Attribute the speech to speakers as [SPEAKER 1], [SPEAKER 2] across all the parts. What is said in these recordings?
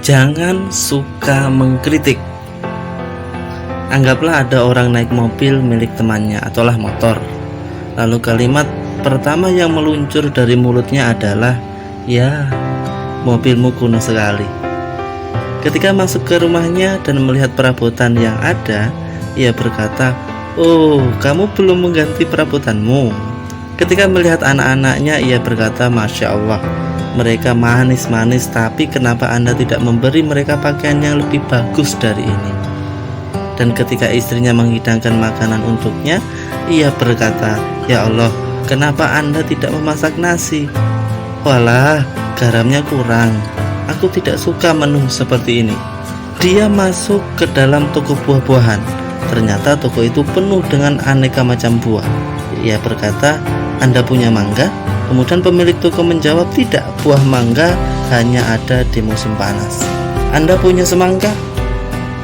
[SPEAKER 1] Jangan suka mengkritik. Anggaplah ada orang naik mobil milik temannya ataulah motor. Lalu kalimat pertama yang meluncur dari mulutnya adalah, "Ya, mobilmu kuno sekali." Ketika masuk ke rumahnya dan melihat perabotan yang ada, ia berkata, "Oh, kamu belum mengganti perabotanmu." Ketika melihat anak-anaknya, ia berkata, "Masya Allah, mereka manis-manis, tapi kenapa Anda tidak memberi mereka pakaian yang lebih bagus dari ini?" Dan ketika istrinya menghidangkan makanan untuknya, ia berkata, "Ya Allah, kenapa Anda tidak memasak nasi?" "Walah, garamnya kurang. Aku tidak suka menu seperti ini." Dia masuk ke dalam toko buah-buahan. Ternyata toko itu penuh dengan aneka macam buah. Ia berkata, "Anda punya mangga?" Kemudian pemilik toko menjawab, "Tidak, buah mangga hanya ada di musim panas." "Anda punya semangka?"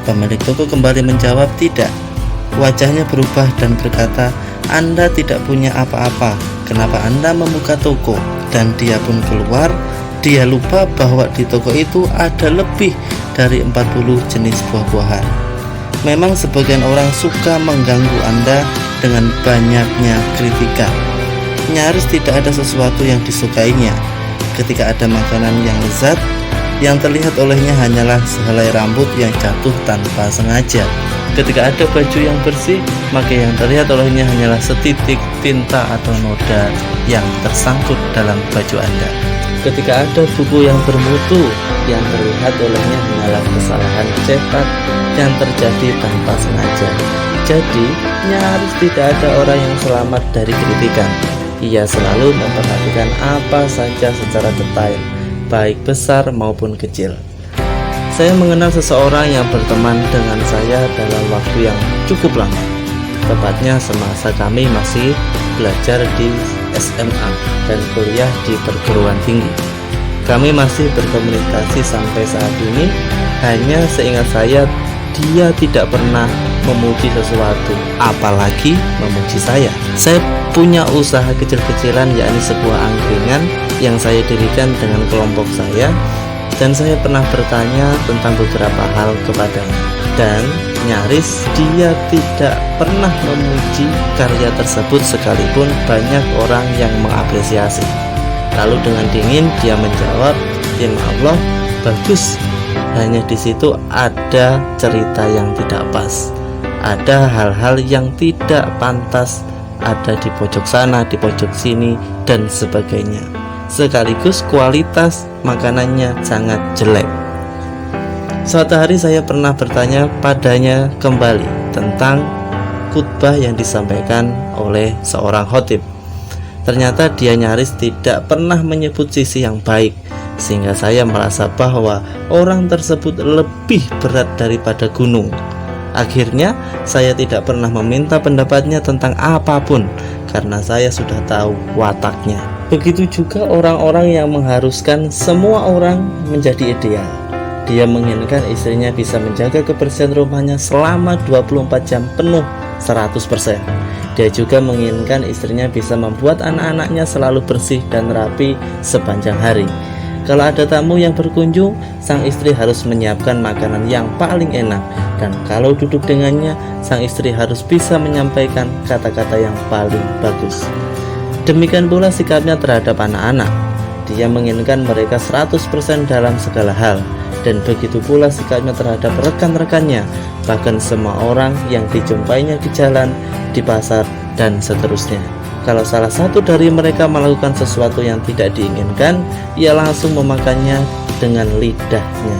[SPEAKER 1] Pemilik toko kembali menjawab, "Tidak." Wajahnya berubah dan berkata, "Anda tidak punya apa-apa. Kenapa Anda membuka toko?" Dan dia pun keluar. Dia lupa bahwa di toko itu ada lebih dari 40 jenis buah-buahan. Memang sebagian orang suka mengganggu Anda dengan banyaknya kritikan. Nyaris tidak ada sesuatu yang disukainya. Ketika ada makanan yang lezat, yang terlihat olehnya hanyalah sehelai rambut yang jatuh tanpa sengaja. Ketika ada baju yang bersih, maka yang terlihat olehnya hanyalah setitik tinta atau noda yang tersangkut dalam baju Anda. Ketika ada buku yang bermutu, yang terlihat olehnya hanyalah kesalahan cetak yang terjadi tanpa sengaja. Jadi, nyaris tidak ada orang yang selamat dari kritikan. Ia selalu memperhatikan apa saja secara detail, baik besar maupun kecil. Saya mengenal seseorang yang berteman dengan saya dalam waktu yang cukup lama. Tepatnya semasa kami masih belajar di SMA dan kuliah di perguruan tinggi. Kami masih berkomunikasi sampai saat ini. Hanya seingat saya, dia tidak pernah memuji sesuatu, apalagi memuji saya. Saya punya usaha kecil-kecilan, yakni sebuah angkringan yang saya dirikan dengan kelompok saya, dan saya pernah bertanya tentang beberapa hal kepadanya, dan nyaris dia tidak pernah memuji karya tersebut sekalipun banyak orang yang mengapresiasi. Lalu dengan dingin dia menjawab, "Ya Allah, bagus. Hanya di situ ada cerita yang tidak pas. Ada hal-hal yang tidak pantas, ada di pojok sana, di pojok sini, dan sebagainya. Sekaligus kualitas makanannya sangat jelek." Suatu hari saya pernah bertanya padanya kembali tentang khutbah yang disampaikan oleh seorang khotib. Ternyata dia nyaris tidak pernah menyebut sisi yang baik, sehingga saya merasa bahwa orang tersebut lebih berat daripada gunung. Akhirnya saya tidak pernah meminta pendapatnya tentang apapun, karena saya sudah tahu wataknya. Begitu juga orang-orang yang mengharuskan semua orang menjadi ideal. Dia menginginkan istrinya bisa menjaga kebersihan rumahnya selama 24 jam penuh 100%. Dia juga menginginkan istrinya bisa membuat anak-anaknya selalu bersih dan rapi sepanjang hari. Kalau ada tamu yang berkunjung, sang istri harus menyiapkan makanan yang paling enak. Dan kalau duduk dengannya, sang istri harus bisa menyampaikan kata-kata yang paling bagus. Demikian pula sikapnya terhadap anak-anak. Dia menginginkan mereka 100% dalam segala hal. Dan begitu pula sikapnya terhadap rekan-rekannya, bahkan semua orang yang dijumpainya di jalan, di pasar, dan seterusnya. Kalau salah satu dari mereka melakukan sesuatu yang tidak diinginkan, ia langsung memakannya dengan lidahnya,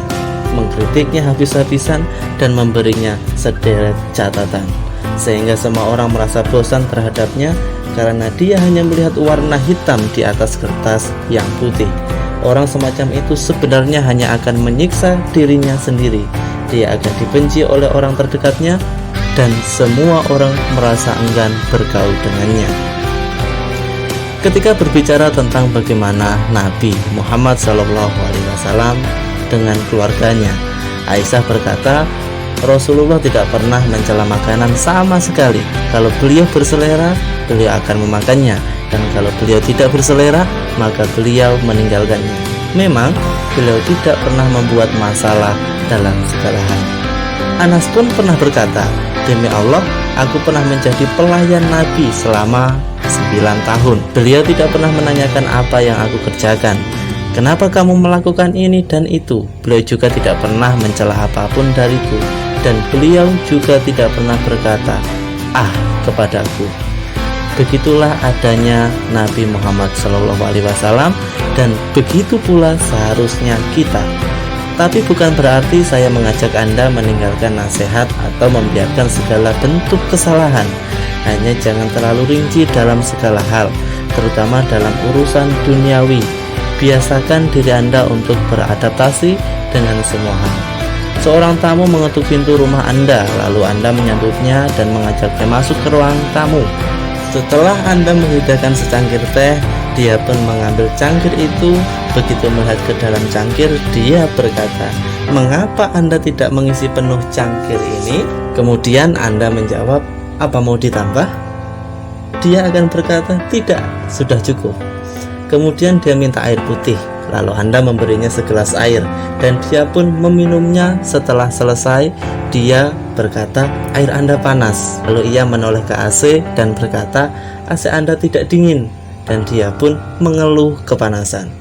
[SPEAKER 1] mengkritiknya habis-habisan, dan memberinya sederet catatan, sehingga semua orang merasa bosan terhadapnya karena dia hanya melihat warna hitam di atas kertas yang putih. Orang semacam itu sebenarnya hanya akan menyiksa dirinya sendiri. Dia akan dibenci oleh orang terdekatnya, dan semua orang merasa enggan bergaul dengannya. Ketika berbicara tentang bagaimana Nabi Muhammad SAW dengan keluarganya, Aisyah berkata, Rasulullah tidak pernah mencela makanan sama sekali. Kalau beliau berselera, beliau akan memakannya, dan kalau beliau tidak berselera, maka beliau meninggalkannya. Memang beliau tidak pernah membuat masalah dalam segala hal. Anas pun pernah berkata, "Demi Allah, aku pernah menjadi pelayan Nabi selama 9 tahun. Beliau tidak pernah menanyakan apa yang aku kerjakan. Kenapa kamu melakukan ini dan itu?" Beliau juga tidak pernah mencela apapun dariku, dan beliau juga tidak pernah berkata, "Ah," kepadaku. Begitulah adanya Nabi Muhammad SAW, dan begitu pula seharusnya kita. Tapi bukan berarti saya mengajak Anda meninggalkan nasihat atau membiarkan segala bentuk kesalahan. Hanya jangan terlalu rinci dalam segala hal, terutama dalam urusan duniawi. Biasakan diri Anda untuk beradaptasi dengan semua hal. Seorang tamu mengetuk pintu rumah Anda, lalu Anda menyambutnya dan mengajaknya masuk ke ruang tamu. Setelah Anda menyediakan secangkir teh, dia pun mengambil cangkir itu. Begitu melihat ke dalam cangkir, dia berkata, "Mengapa Anda tidak mengisi penuh cangkir ini?" Kemudian Anda menjawab, "Apa mau ditambah?" Dia akan berkata, "Tidak, sudah cukup." Kemudian dia minta air putih, lalu Anda memberinya segelas air, dan dia pun meminumnya. Setelah selesai, dia berkata, "Air Anda panas." Lalu ia menoleh ke AC dan berkata, "AC Anda tidak dingin." Dan dia pun mengeluh kepanasan.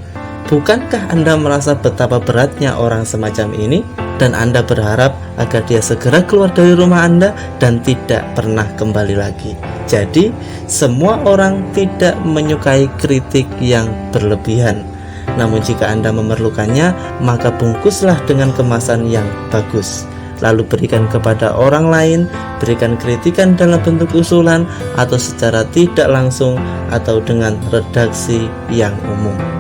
[SPEAKER 1] Bukankah Anda merasa betapa beratnya orang semacam ini? Dan Anda berharap agar dia segera keluar dari rumah Anda dan tidak pernah kembali lagi. Jadi, semua orang tidak menyukai kritik yang berlebihan. Namun jika Anda memerlukannya, maka bungkuslah dengan kemasan yang bagus. Lalu berikan kepada orang lain, berikan kritikan dalam bentuk usulan atau secara tidak langsung atau dengan redaksi yang umum.